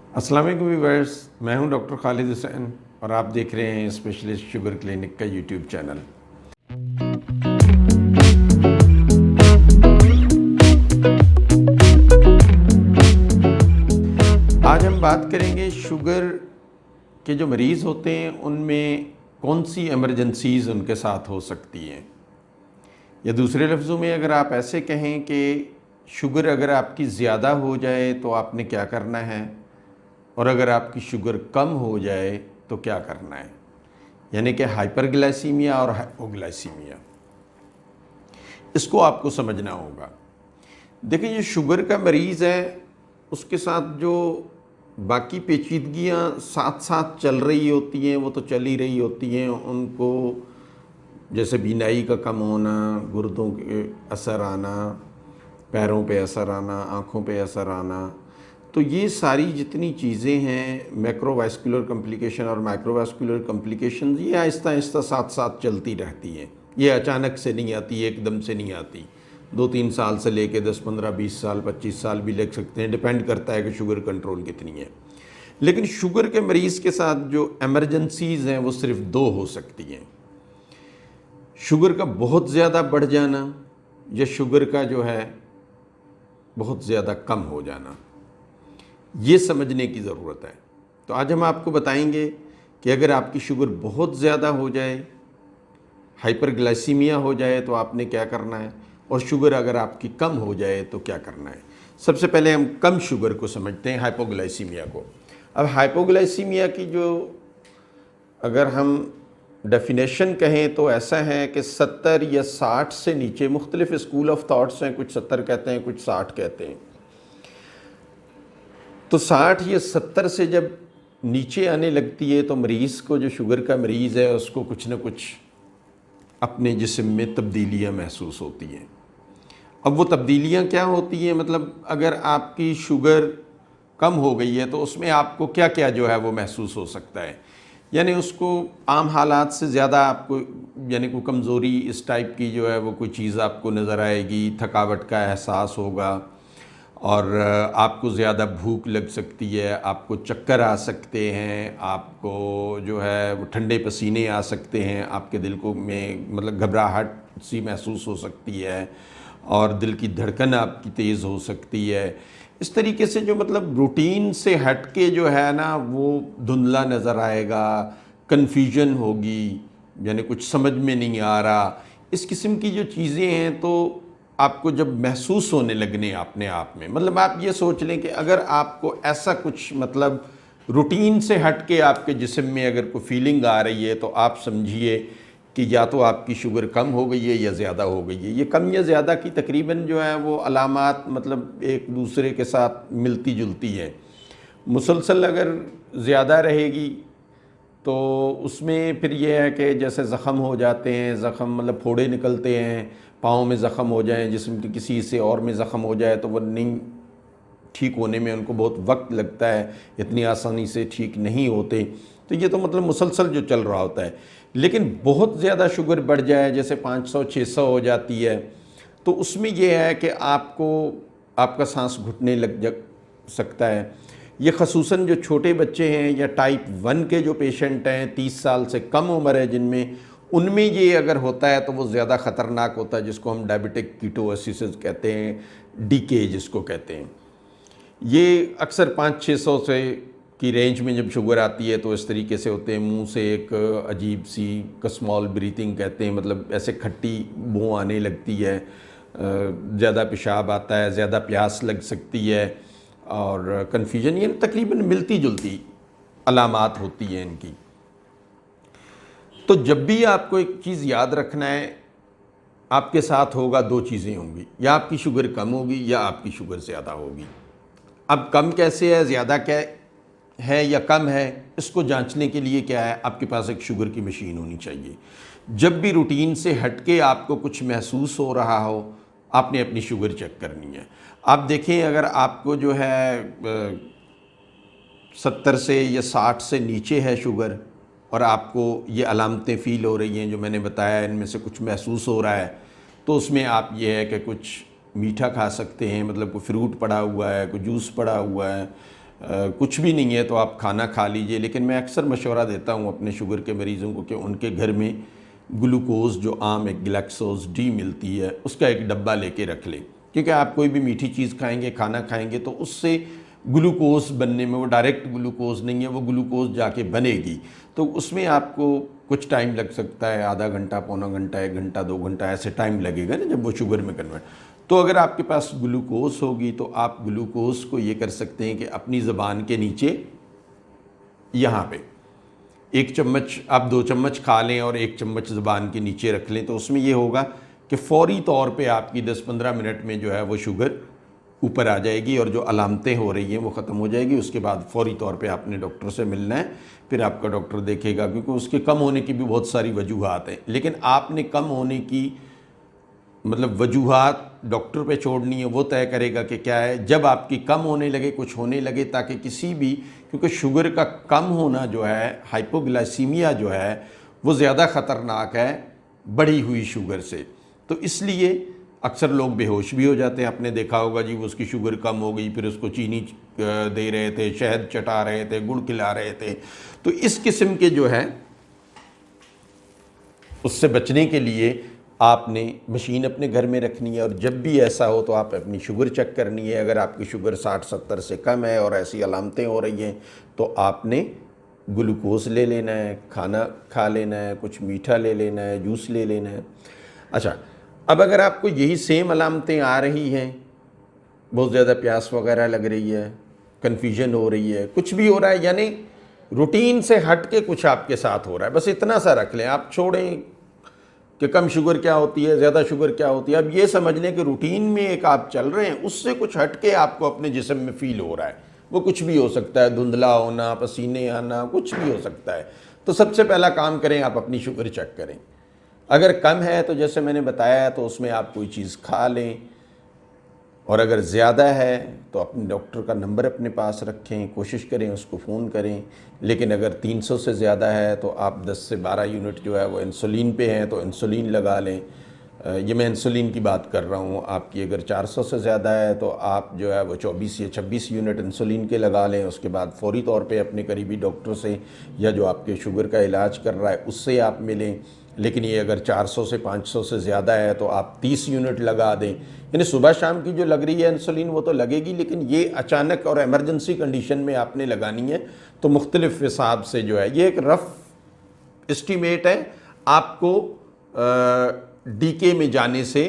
अस्सलाम वालेकुम व्यूअर्स, मैं हूं डॉक्टर खालिद हुसैन और आप देख रहे हैं स्पेशलिस्ट शुगर क्लिनिक का यूट्यूब चैनल। आज हम बात करेंगे शुगर के जो मरीज़ होते हैं उनमें कौन सी एमरजेंसीज़ उनके साथ हो सकती हैं, या दूसरे लफ्ज़ों में अगर आप ऐसे कहें कि शुगर अगर आपकी ज़्यादा हो जाए तो आपने क्या करना है, और अगर आपकी शुगर कम हो जाए तो क्या करना है, यानी कि हाइपरग्लाइसीमिया और हाइपोग्लाइसीमिया। इसको आपको समझना होगा। देखिए, ये शुगर का मरीज़ है, उसके साथ जो बाकी पेचीदगियाँ साथ साथ चल रही होती हैं वो तो चल ही रही होती हैं। उनको जैसे बीनाई का कम होना, गुर्दों के असर आना, पैरों पे असर आना, आँखों पे असर आना, तो ये सारी जितनी चीज़ें हैं मैक्रोवास्कुलर कॉम्प्लिकेशन और माइक्रोवास्कुलर कॉम्प्लिकेशन, ये आहिस्ता आहिस्ता साथ साथ चलती रहती हैं। ये अचानक से नहीं आती, एकदम से नहीं आती। 2-3 साल से लेके 10, 15, 20 साल, 25 साल भी लग सकते हैं, डिपेंड करता है कि शुगर कंट्रोल कितनी है। लेकिन शुगर के मरीज़ के साथ जो एमरजेंसीज़ हैं वो सिर्फ 2 हो सकती हैं। शुगर का बहुत ज़्यादा बढ़ जाना या शुगर का जो है बहुत ज़्यादा कम हो जाना, ये समझने की ज़रूरत है। तो आज हम आपको बताएंगे कि अगर आपकी शुगर बहुत ज़्यादा हो जाए, हाइपरग्लाइसीमिया हो जाए तो आपने क्या करना है, और शुगर अगर आपकी कम हो जाए तो क्या करना है। सबसे पहले हम कम शुगर को समझते हैं, हाइपोग्लाइसीमिया को। अब हाइपोग्लाइसीमिया की जो अगर हम डेफिनेशन कहें तो ऐसा है कि 70 या 60 से नीचे, मुख्तलिफ स्कूल ऑफ थाट्स हैं, कुछ 70 कहते हैं, कुछ 60 कहते हैं। तो 60 या 70 से जब नीचे आने लगती है तो मरीज़ को, जो शुगर का मरीज़ है, उसको कुछ ना कुछ अपने जिस्म में तब्दीलियाँ महसूस होती हैं। अब वो तब्दीलियाँ क्या होती हैं, मतलब अगर आपकी शुगर कम हो गई है तो उसमें आपको क्या क्या जो है वो महसूस हो सकता है। यानी उसको आम हालात से ज़्यादा आपको, यानी कोई कमज़ोरी इस टाइप की जो है वो कोई चीज़ आपको नज़र आएगी, थकावट का एहसास होगा, और आपको ज़्यादा भूख लग सकती है, आपको चक्कर आ सकते हैं, आपको जो है वो ठंडे पसीने आ सकते हैं, आपके दिल को में मतलब घबराहट सी महसूस हो सकती है, और दिल की धड़कन आपकी तेज़ हो सकती है। इस तरीके से जो मतलब रूटीन से हट के जो है ना वो धुंधला नज़र आएगा, कन्फ्यूजन होगी, यानी कुछ समझ में नहीं आ रहा। इस किस्म की जो चीज़ें हैं तो आपको जब महसूस होने लगने अपने आप में, मतलब आप ये सोच लें कि अगर आपको ऐसा कुछ मतलब रूटीन से हट के आपके जिस्म में अगर कोई फीलिंग आ रही है तो आप समझिए कि या तो आपकी शुगर कम हो गई है या ज़्यादा हो गई है। ये कम या ज़्यादा की तकरीबन जो है वो अलामात मतलब एक दूसरे के साथ मिलती जुलती है। मुसलसल अगर ज़्यादा रहेगी तो उसमें फिर ये है कि जैसे ज़ख़म हो जाते हैं, ज़ख़म मतलब फोड़े निकलते हैं, पाँव में ज़ख़म हो जाएं, जिस्म के किसी हिस्से और में ज़ख़म हो जाए तो वो नहीं ठीक होने में उनको बहुत वक्त लगता है, इतनी आसानी से ठीक नहीं होते। तो ये तो मतलब मुसलसल जो चल रहा होता है। लेकिन बहुत ज़्यादा शुगर बढ़ जाए, जैसे 500-600 हो जाती है, तो उसमें यह है कि आपको आपका सांस घुटने लग सकता है। ये ख़ुसूसन जो छोटे बच्चे हैं या टाइप 1 के जो पेशेंट हैं, 30 साल से कम उम्र है जिनमें, उनमें ये अगर होता है तो वो ज़्यादा ख़तरनाक होता है, जिसको हम डायबिटिक कीटोएसिस कहते हैं, डीके जिसको कहते हैं। ये अक्सर 500-600 से की रेंज में जब शुगर आती है तो इस तरीके से होते हैं, मुंह से एक अजीब सी स्मॉल ब्रीथिंग कहते हैं, मतलब ऐसे खट्टी बू आने लगती है, ज़्यादा पेशाब आता है, ज़्यादा प्यास लग सकती है, और कन्फ्यूजन, ये तकरीबन मिलती जुलती अलामात होती हैं इनकी। तो जब भी आपको एक चीज़ याद रखना है, आपके साथ होगा 2 चीज़ें होंगी, या आपकी शुगर कम होगी या आपकी शुगर ज़्यादा होगी। अब कम कैसे है, ज़्यादा क्या है या कम है, इसको जांचने के लिए क्या है, आपके पास एक शुगर की मशीन होनी चाहिए। जब भी रूटीन से हट के आपको कुछ महसूस हो रहा हो, आपने अपनी शुगर चेक करनी है। आप देखें, अगर आपको जो है 70 से या 60 से नीचे है शुगर, और आपको ये अलामतें फ़ील हो रही हैं जो मैंने बताया, इनमें से कुछ महसूस हो रहा है, तो उसमें आप ये है कि कुछ मीठा खा सकते हैं, मतलब कोई फ्रूट पड़ा हुआ है, कोई जूस पड़ा हुआ है, कुछ भी नहीं है तो आप खाना खा लीजिए। लेकिन मैं अक्सर मशवरा देता हूँ अपने शुगर के मरीज़ों को कि उनके घर में ग्लूकोज जो आम एक ग्लैक्सोज डी मिलती है उसका एक डब्बा लेके रख लें, क्योंकि आप कोई भी मीठी चीज़ खाएंगे, खाना खाएंगे तो उससे ग्लूकोज बनने में, वो डायरेक्ट ग्लूकोज नहीं है, वो ग्लूकोज जाके बनेगी तो उसमें आपको कुछ टाइम लग सकता है, आधा घंटा, पौना घंटा, 1 घंटा, 2 घंटा ऐसे टाइम लगेगा ना जब वो शुगर में कन्वर्ट। तो अगर आपके पास ग्लूकोज होगी तो आप ग्लूकोज को ये कर सकते हैं कि अपनी ज़बान के नीचे यहाँ पे 1 चम्मच, आप 2 चम्मच खा लें और 1 चम्मच ज़बान के नीचे रख लें, तो उसमें ये होगा कि फ़ौरी तौर पे आपकी 10-15 मिनट में जो है वो शुगर ऊपर आ जाएगी और जो अलामतें हो रही हैं वो ख़त्म हो जाएगी। उसके बाद फ़ौरी तौर पे आपने डॉक्टर से मिलना है, फिर आपका डॉक्टर देखेगा, क्योंकि उसके कम होने की भी बहुत सारी वजूहात हैं। लेकिन आपने कम होने की मतलब वजूहात डॉक्टर पे छोड़नी है, वो तय करेगा कि क्या है। जब आपकी कम होने लगे, कुछ होने लगे, ताकि किसी भी, क्योंकि शुगर का कम होना जो है, हाइपोग्लाइसीमिया जो है वो ज़्यादा ख़तरनाक है बढ़ी हुई शुगर से। तो इसलिए अक्सर लोग बेहोश भी हो जाते हैं। आपने देखा होगा जी, वो उसकी शुगर कम हो गई, फिर उसको चीनी दे रहे थे, शहद चटा रहे थे, गुड़ खिला रहे थे। तो इस किस्म के जो है उससे बचने के लिए आपने मशीन अपने घर में रखनी है और जब भी ऐसा हो तो आप अपनी शुगर चेक करनी है। अगर आपकी शुगर 60-70 से कम है और ऐसी अलामतें हो रही हैं तो आपने ग्लूकोज ले लेना है, खाना खा लेना है, कुछ मीठा ले लेना है, जूस ले लेना है। अच्छा, अब अगर आपको यही सेम अलामतें आ रही हैं, बहुत ज़्यादा प्यास वगैरह लग रही है, कन्फ्यूजन हो रही है, कुछ भी हो रहा है, यानी रूटीन से हट के कुछ आपके साथ हो रहा है, बस इतना सा रख लें। आप छोड़ें कि कम शुगर क्या होती है, ज़्यादा शुगर क्या होती है। अब ये समझ लें कि रूटीन में एक आप चल रहे हैं, उससे कुछ हट के आपको अपने जिस्म में फ़ील हो रहा है। वो कुछ भी हो सकता है, धुंधला होना, पसीने आना, कुछ भी हो सकता है। तो सबसे पहला काम करें, आप अपनी शुगर चेक करें। अगर कम है तो जैसे मैंने बताया तो उसमें आप कोई चीज़ खा लें, और अगर ज़्यादा है तो अपने डॉक्टर का नंबर अपने पास रखें, कोशिश करें उसको फ़ोन करें। लेकिन अगर 300 से ज़्यादा है तो आप 10 से 12 यूनिट जो है वो इंसुलिन पे हैं तो इंसुलिन लगा लें। ये मैं इंसुलिन की बात कर रहा हूँ। आपकी अगर 400 से ज़्यादा है तो आप जो है वो 24 या 26 यूनिट इंसुलिन के लगा लें। उसके बाद फ़ौरी तौर पे अपने करीबी डॉक्टर से या जो आपके शुगर का इलाज कर रहा है उससे आप मिलें। लेकिन ये अगर 400 से 500 से ज़्यादा है तो आप 30 यूनिट लगा दें। यानी सुबह शाम की जो लग रही है इंसुलिन वो तो लगेगी, लेकिन ये अचानक और एमरजेंसी कंडीशन में आपने लगानी है। तो मुख्तलिफ हिसाब से जो है, ये एक रफ़ एस्टीमेट है आपको डीके में जाने से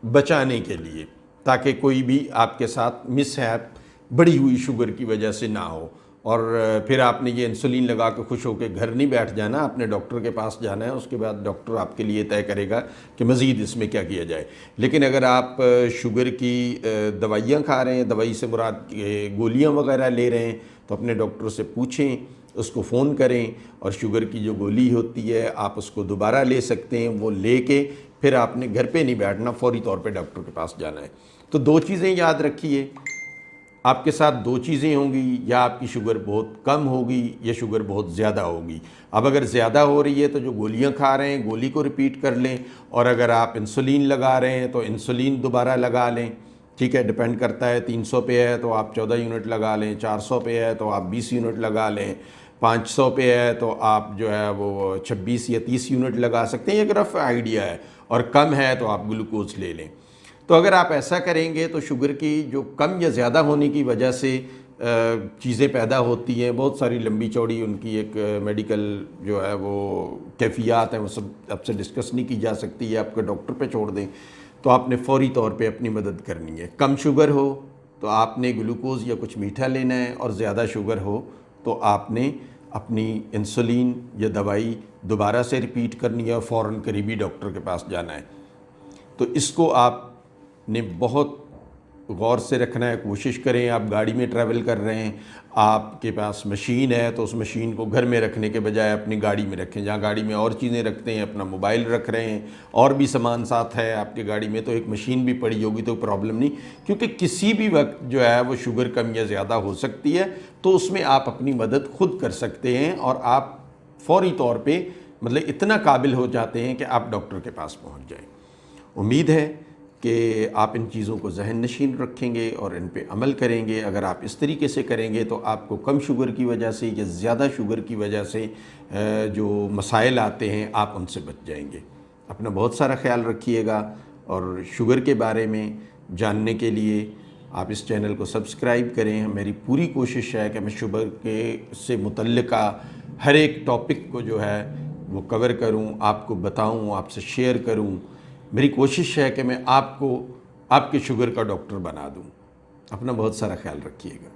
बचाने के लिए, ताकि कोई भी आपके साथ मिसहैप बढ़ी हुई शुगर की वजह से ना हो। और फिर आपने ये इंसुलिन लगा के खुश होकर घर नहीं बैठ जाना, अपने डॉक्टर के पास जाना है। उसके बाद डॉक्टर आपके लिए तय करेगा कि मज़ीद इसमें क्या किया जाए। लेकिन अगर आप शुगर की दवाइयाँ खा रहे हैं, दवाई से मुराद गोलियाँ वगैरह ले रहे हैं, तो अपने डॉक्टर से पूछें, उसको फ़ोन करें और शुगर की जो गोली होती है आप उसको दोबारा ले सकते हैं। वो लेके फिर आपने घर पे नहीं बैठना, फ़ौरी तौर पे डॉक्टर के पास जाना है। तो 2 चीज़ें याद रखिए, आपके साथ 2 चीज़ें होंगी, या आपकी शुगर बहुत कम होगी या शुगर बहुत ज़्यादा होगी। अब अगर ज़्यादा हो रही है तो जो गोलियां खा रहे हैं गोली को रिपीट कर लें, और अगर आप इंसुलिन लगा रहे हैं तो इंसुलिन दोबारा लगा लें। ठीक है, डिपेंड करता है, 300 पे है तो आप 14 यूनिट लगा लें, 400 पे है तो आप 20 यूनिट लगा लें, 500 पे है तो आप जो है वो 26 या 30 यूनिट लगा सकते हैं। एक रफ़ आइडिया है। और कम है तो आप ग्लूकोज ले लें। तो अगर आप ऐसा करेंगे तो शुगर की जो कम या ज़्यादा होने की वजह से चीज़ें पैदा होती हैं, बहुत सारी लंबी चौड़ी उनकी एक मेडिकल जो है वो कैफियत है, वो सब आपसे डिस्कस नहीं की जा सकती है, आपके डॉक्टर पे छोड़ दें। तो आपने फ़ौरी तौर पे अपनी मदद करनी है। कम शुगर हो तो आपने ग्लूकोज या कुछ मीठा लेना है, और ज़्यादा शुगर हो तो आपने अपनी इंसुलिन या दवाई दोबारा से रिपीट करनी है और फ़ौरन करीबी डॉक्टर के पास जाना है। तो इसको आपने बहुत गौर से रखना है। कोशिश करें, आप गाड़ी में ट्रैवल कर रहे हैं, आपके पास मशीन है तो उस मशीन को घर में रखने के बजाय अपनी गाड़ी में रखें। जहाँ गाड़ी में और चीज़ें रखते हैं, अपना मोबाइल रख रहे हैं और भी सामान साथ है आपके गाड़ी में, तो एक मशीन भी पड़ी होगी तो प्रॉब्लम नहीं, क्योंकि किसी भी वक्त जो है वो शुगर कम या ज़्यादा हो सकती है। तो उसमें आप अपनी मदद खुद कर सकते हैं और आप फ़ौरी तौर पर मतलब इतना काबिल हो जाते हैं कि आप डॉक्टर के पास पहुँच जाएँ। उम्मीद है कि आप इन चीज़ों को जहन नशीन रखेंगे और इन पे अमल करेंगे। अगर आप इस तरीके से करेंगे तो आपको कम शुगर की वजह से या ज़्यादा शुगर की वजह से जो मसाइल आते हैं आप उनसे बच जाएंगे। अपना बहुत सारा ख्याल रखिएगा और शुगर के बारे में जानने के लिए आप इस चैनल को सब्सक्राइब करें। मेरी पूरी कोशिश है कि मैं शुगर के से मुतल्लिका हर एक टॉपिक को जो है वो कवर करूं, आपको बताऊं, आपसे शेयर करूं। मेरी कोशिश है कि मैं आपको आपके शुगर का डॉक्टर बना दूं। अपना बहुत सारा ख्याल रखिएगा।